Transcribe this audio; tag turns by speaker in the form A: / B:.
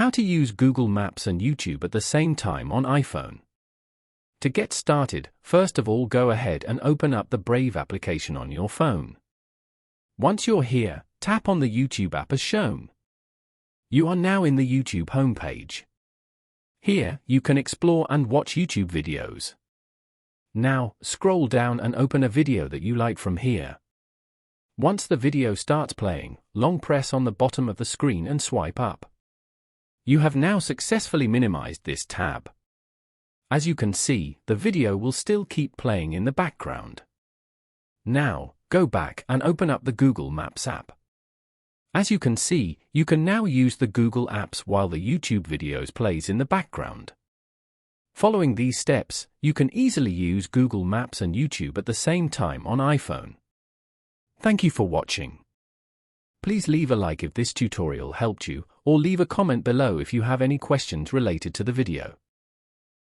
A: How to use Google Maps and YouTube at the same time on iPhone. To get started, first of all go ahead and open up the Brave application on your phone. Once you're here, tap on the YouTube app as shown. You are now in the YouTube homepage. Here, you can explore and watch YouTube videos. Now, scroll down and open a video that you like from here. Once the video starts playing, long press on the bottom of the screen and swipe up. You have now successfully minimized this tab. As you can see, the video will still keep playing in the background. Now, go back and open up the Google Maps app. As you can see, you can now use the Google apps while the YouTube videos plays in the background. Following these steps, you can easily use Google Maps and YouTube at the same time on iPhone. Thank you for watching. Please leave a like if this tutorial helped you, or leave a comment below if you have any questions related to the video.